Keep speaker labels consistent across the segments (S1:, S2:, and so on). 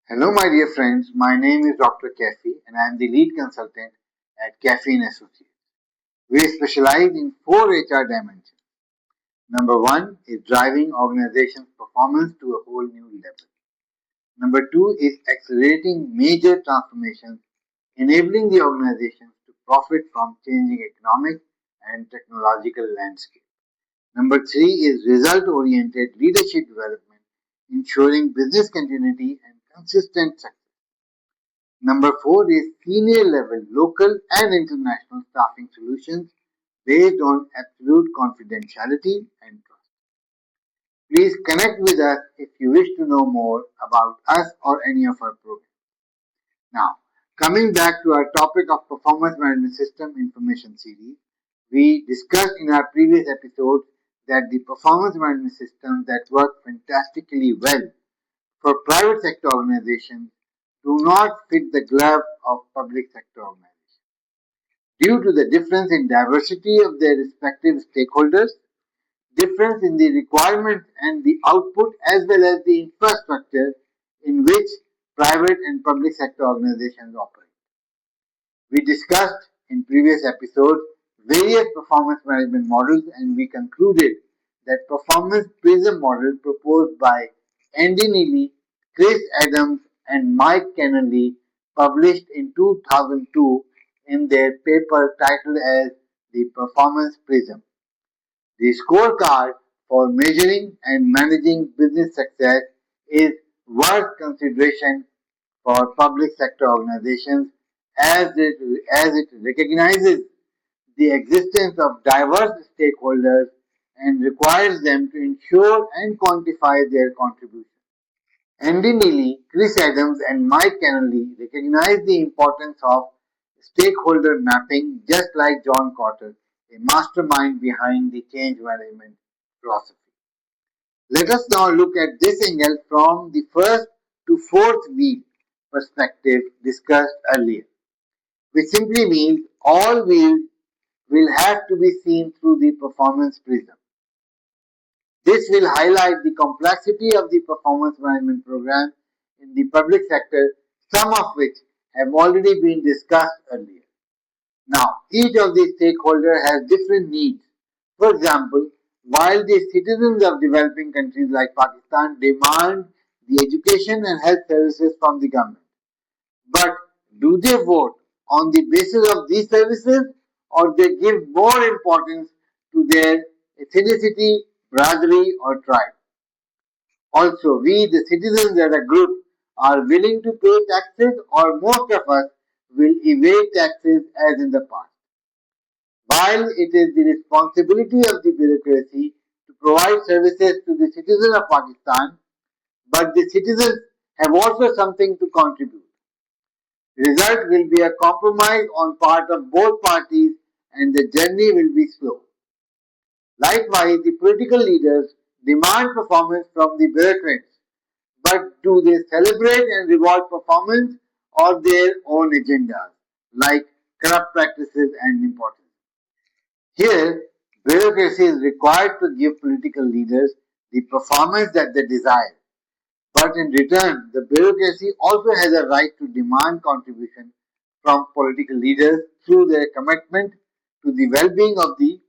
S1: Hello, my dear friends. My name is Dr. Caffey, and I am the lead consultant at Caffey and Associates. We specialize in four HR dimensions. Number one is driving organizations' performance to a whole new level. Number two is accelerating major transformations, enabling the organizations to profit from changing economic and technological landscape. Number three is result-oriented leadership development, ensuring business continuity and consistent success. Number four is senior level local and international staffing solutions based on absolute confidentiality and trust. Please connect with us if you wish to know more about us or any of our programs. Now, coming back to our topic of Performance Management System Information Series, we discussed in our previous episode that the performance management systems that work fantastically well for private sector organizations do not fit the glove of public sector organizations. Due to the difference in diversity of their respective stakeholders, difference in the requirements and the output as well as the infrastructure in which private and public sector organizations operate. We discussed in previous episodes various performance management models and we concluded that performance prism model proposed by Andy Neely, Chris Adams and Mike Kennelly published in 2002 in their paper titled as the performance prism. The scorecard for measuring and managing business success is worth consideration for public sector organizations as it recognizes the existence of diverse stakeholders and requires them to ensure and quantify their contribution. Andy Neely, Chris Adams, and Mike Kennelly recognize the importance of stakeholder mapping, just like John Cotter, a mastermind behind the change management philosophy. Let us now look at this angle from the first to fourth wheel perspective discussed earlier, which simply means all wheels will have to be seen through the performance prism. This will highlight the complexity of the performance management program in the public sector, some of which have already been discussed earlier. Now, each of these stakeholders has different needs. For example, while the citizens of developing countries like Pakistan demand the education and health services from the government, but do they vote on the basis of these services or they give more importance to their ethnicity, brotherly or tribe? Also, we, the citizens as a group, are willing to pay taxes or most of us will evade taxes as in the past. While it is the responsibility of the bureaucracy to provide services to the citizens of Pakistan, but the citizens have also something to contribute. The result will be a compromise on part of both parties and the journey will be slow. Likewise, the political leaders demand performance from the bureaucrats, but do they celebrate and reward performance or their own agendas, like corrupt practices and nepotism? Here, bureaucracy is required to give political leaders the performance that they desire. But in return, the bureaucracy also has a right to demand contribution from political leaders through their commitment to the well-being of the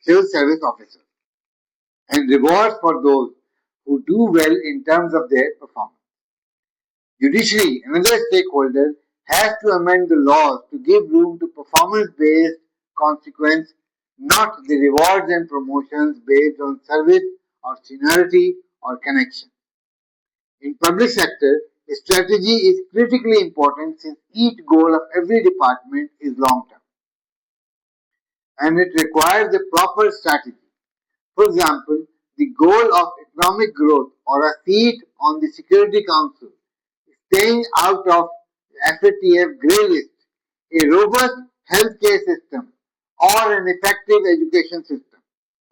S1: civil service officers and rewards for those who do well in terms of their performance. Judiciary, another stakeholder, has to amend the laws to give room to performance-based consequence, not the rewards and promotions based on service or seniority or connection. In public sector, strategy is critically important since each goal of every department is long-term and it requires a proper strategy. For example, the goal of economic growth or a seat on the Security Council, staying out of FATF grey list, a robust healthcare system, or an effective education system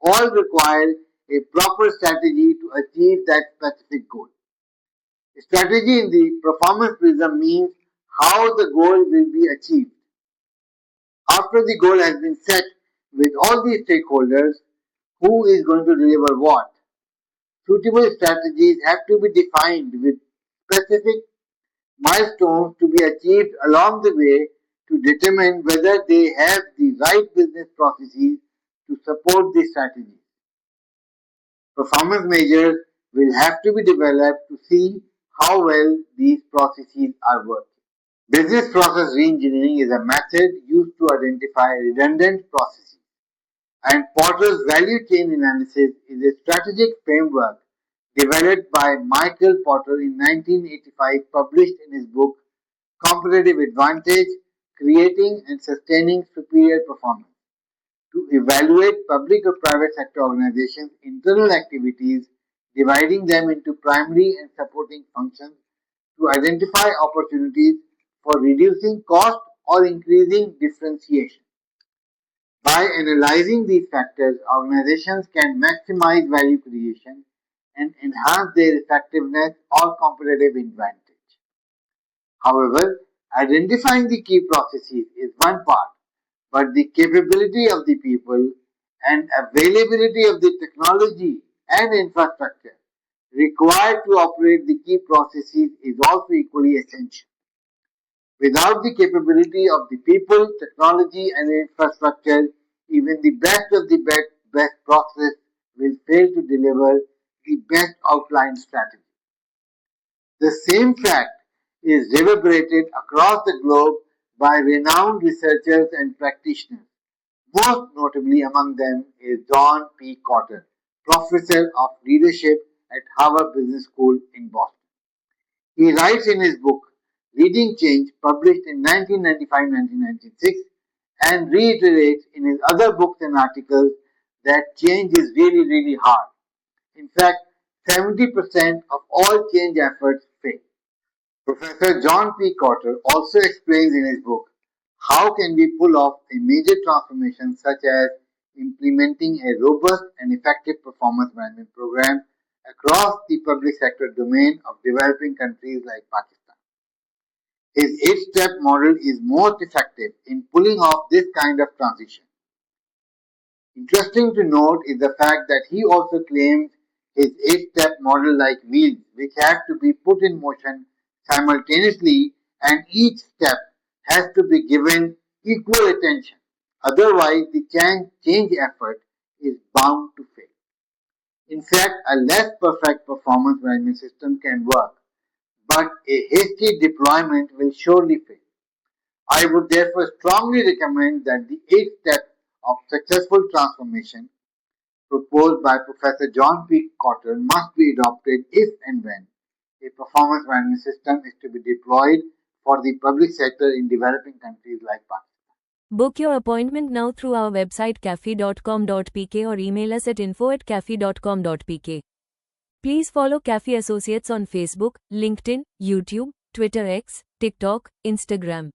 S1: all require a proper strategy to achieve that specific goal. Strategy in the performance prism means how the goal will be achieved. After the goal has been set with all the stakeholders, who is going to deliver what? Suitable strategies have to be defined with specific milestones to be achieved along the way to determine whether they have the right business processes to support the strategy. Performance measures will have to be developed to see how well these processes are working. Business process reengineering is a method used to identify redundant processes, and Porter's value chain analysis is a strategic framework developed by Michael Porter in 1985, published in his book Competitive Advantage: Creating and Sustaining Superior Performance, to evaluate public or private sector organizations' internal activities, dividing them into primary and supporting functions, to identify opportunities for reducing cost or increasing differentiation. By analyzing these factors, organizations can maximize value creation and enhance their effectiveness or competitive advantage. However, identifying the key processes is one part, but the capability of the people and availability of the technology and infrastructure required to operate the key processes is also equally essential. Without the capability of the people, technology, and infrastructure, even the best of the best process will fail to deliver the best outlined strategy. The same fact is reverberated across the globe by renowned researchers and practitioners. Most notably among them is John P. Cotter, professor of leadership at Harvard Business School in Boston. He writes in his book Leading Change, published in 1995-1996, and reiterates in his other books and articles that change is really, really hard. In fact, 70% of all change efforts fail. Professor John P. Cotter also explains in his book how can we pull off a major transformation such as implementing a robust and effective performance management program across the public sector domain of developing countries like Pakistan. His 8-step model is most effective in pulling off this kind of transition. Interesting to note is the fact that he also claims his 8-step model like wheels, which have to be put in motion simultaneously, and each step has to be given equal attention. Otherwise, the change effort is bound to fail. In fact, a less perfect performance management system can work, but a hasty deployment will surely fail. I would therefore strongly recommend that the 8 steps of successful transformation proposed by Professor John P. Cotter must be adopted if and when a performance management system is to be deployed for the public sector in developing countries like Pakistan.
S2: Book your appointment now through our website cafe.com.pk or email us at info@cafe.com.pk. Please follow CAFE Associates on Facebook, LinkedIn, YouTube, Twitter X, TikTok, Instagram.